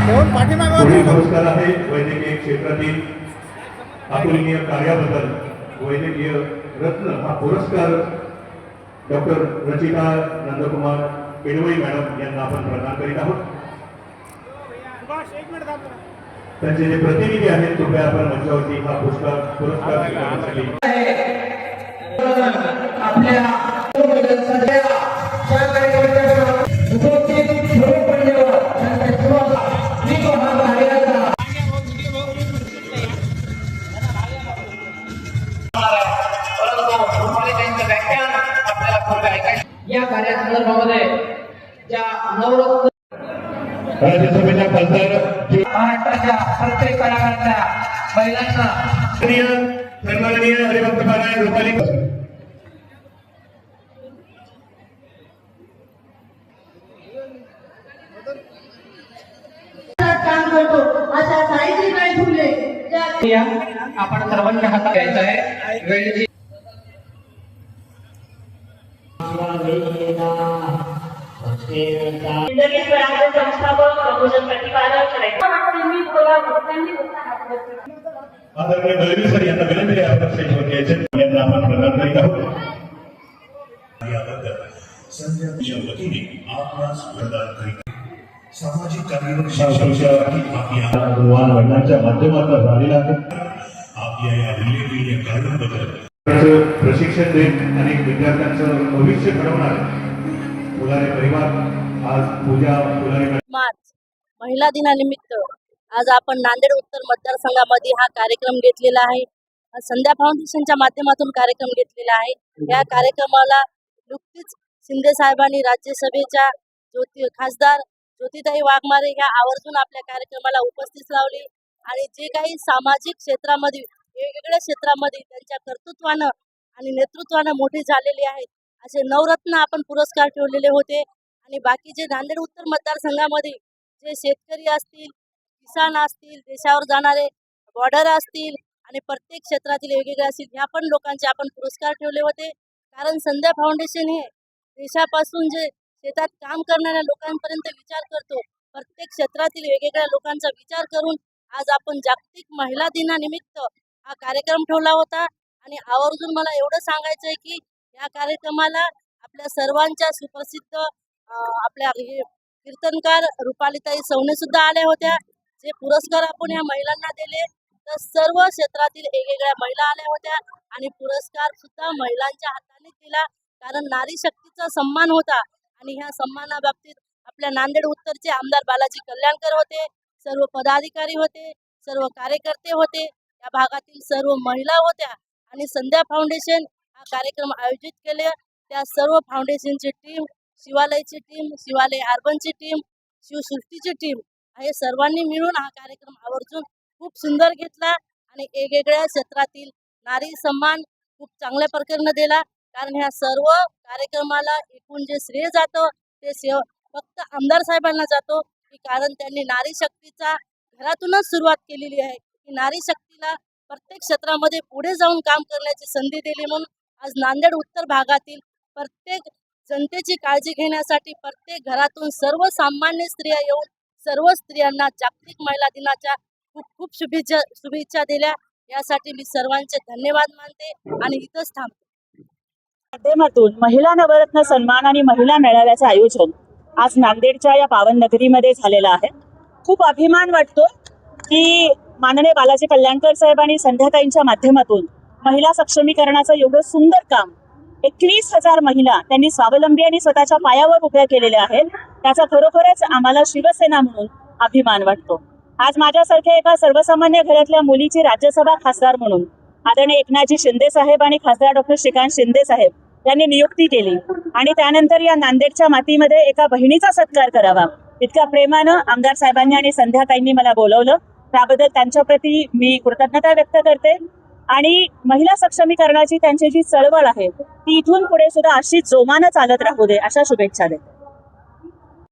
पुढील पुरस्कार आहे वैद्यकीय क्षेत्रातील अतुलनीय कार्याबद्दल वैद्यकीय रत्न हा पुरस्कार डॉक्टर रचिता नंदकुमार पेडवई मॅडम यांना आपण प्रदान करीत आहोत। त्यांचे जे प्रतिनिधी आहेत कृपया आपण मंचावरती हा पुरस्कार स्वीकारण्यासाठी या कार्यसंदर्भामध्ये ज्या नवरत्न राज्यसभेच्या खासदार महाराष्ट्राच्या प्रत्येक कलाकारांच्या महिलांना सन्माननीय हरिभक्त पारायण रुपाली काम करतो अशा सावित्रीबाई फुले आपण सर्वांच्या हातात घ्यायचं आहे वेळेची संस्थापक प्रबोधन प्रतिपादक आदरणीय दळवी सर यांना विनंती आहे आपण स्टेजवर यायचे यांना आपण प्रदान करीत आहोत। याबद्दल संध्याच्या वतीने आपणास प्रदान करीत सामाजिक कार्य शिक्षणासाठी आपल्या भगवान वडिलांच्या माध्यमातून झालेला आहे। आपल्या या दिलेल्या कार्याबद्दल प्रशिक्षण देत अनेक विद्यार्थ्यांचं भविष्य घडवणार फुलारे परिवार आज पूजा फुलारे मार्च महिला दिनानिमित्त आज आपण नांदेड उत्तर मतदारसंघामध्ये हा कार्यक्रम घेतलेला आहे। संध्या फाउंडेशनच्या माध्यमातून कार्यक्रम घेतलेला आहे। या कार्यक्रमाला नुकतीच शिंदे साहेबांनी राज्यसभेच्या खासदार ज्योतिताई वाघमारे ह्या आवर्जून आपल्या कार्यक्रमाला उपस्थित लावली आणि जे काही सामाजिक क्षेत्रामध्ये वेगवेगळ्या क्षेत्रामध्ये त्यांच्या कर्तृत्वानं आणि नेतृत्वानं मोठे झालेले आहेत असे नवरत्न आपण पुरस्कार ठेवलेले होते। आणि बाकीचे नांदेड उत्तर मतदारसंघामध्ये जे शेतकरी असतील, किसान असतील, देशावर जाणारे बॉर्डर असतील आणि प्रत्येक क्षेत्रातील वेगवेगळे असतील ह्या पण लोकांचे आपण पुरस्कार ठेवले होते। कारण संध्या फाउंडेशन हे देशापासून जे शेतात काम करणाऱ्या लोकांपर्यंत विचार करतो, प्रत्येक क्षेत्रातील वेगवेगळ्या लोकांचा विचार करून आज आपण जागतिक महिला दिनानिमित्त हा कार्यक्रम ठेवला होता। आणि आवर्जून मला एवढं सांगायचं आहे की या कार्यक्रमाला आपल्या सर्वांच्या सुप्रसिद्ध आपल्या कीर्तनकार रुपालीताई सवणे सुद्धा आल्या होत्या। जे पुरस्कार आपण या महिलांना दिले तर सर्व क्षेत्रातील वेगवेगळ्या महिला आल्या होत्या आणि पुरस्कार सुद्धा महिलांच्या हाताने दिला, कारण नारी शक्तीचा सन्मान होता। आणि ह्या सन्मानाबाबतीत आपल्या नांदेड उत्तरचे आमदार बालाजी कल्याणकर होते, सर्व पदाधिकारी होते, सर्व कार्यकर्ते होते, या भागातील सर्व महिला होत्या आणि संध्या फाउंडेशन हा कार्यक्रम आयोजित केले। त्या सर्व फाउंडेशनची टीम, शिवालयची टीम, शिवालय अर्बनची टीम, शिवसृष्टीची टीम हे सर्वांनी मिळून हा कार्यक्रम आवर्जून खूप सुंदर घेतला आणि वेगवेगळ्या क्षेत्रातील नारी सन्मान खूप चांगल्या प्रकारे दिला। कारण ह्या सर्व कार्यक्रमाला एकूण जे श्रेय जातं ते फक्त आमदार साहेबांना जातो, की कारण त्यांनी नारी शक्तीचा घरातूनच सुरुवात केलेली आहे की नारी शक्तीला प्रत्येक क्षेत्रामध्ये पुढे जाऊन काम करण्याची संधी दिली। म्हणून आज नांदेड उत्तर भागातील प्रत्येक जनतेची काळजी घेण्यासाठी प्रत्येक घरातून सर्वसामान्य स्त्रिया येऊन सर्व स्त्रियांना जागतिक महिला दिनाच्या खूप खूप शुभेच्छा दिल्या। यासाठी मी सर्वांचे धन्यवाद मानते आणि इथंच थांबते। माध्यमातून महिला नवरत्न सन्मान आणि महिला मेळाव्याचे आयोजन आज नांदेडच्या या पावन नगरीमध्ये झालेलं आहे। खूप अभिमान वाटतो की माननीय बालाजी कल्याणकर साहेब आणि संध्याताईंच्या माध्यमातून महिला सक्षमीकरणाचं एवढं सुंदर काम 21,000 महिला त्यांनी स्वावलंबी आणि स्वतःच्या पायावर उभ्या केलेल्या आहेत। त्याचा खरोखरच आम्हाला शिवसेना म्हणून अभिमान वाटतो। आज माझ्यासारख्या एका सर्वसामान्य घरातल्या मुलीची राज्यसभा खासदार म्हणून आदरणीय एकनाथजी शिंदे साहेब आणि खासदार डॉक्टर श्रीकांत शिंदे साहेब यांनी नियुक्ती केली आणि त्यानंतर या नांदेडच्या मातीमध्ये एका बहिणीचा सत्कार करावा इतक्या प्रेमानं आमदार साहेबांनी आणि संध्याताईंनी मला बोलवलं। त्याबद्दल त्यांच्याप्रती मी कृतज्ञता व्यक्त करते आणि महिला सक्षमीकरणाची त्यांची जी चळवळ आहे ती इथून पुढे सुद्धा अशी जोमानं चालत राहू दे अशा शुभेच्छा देते।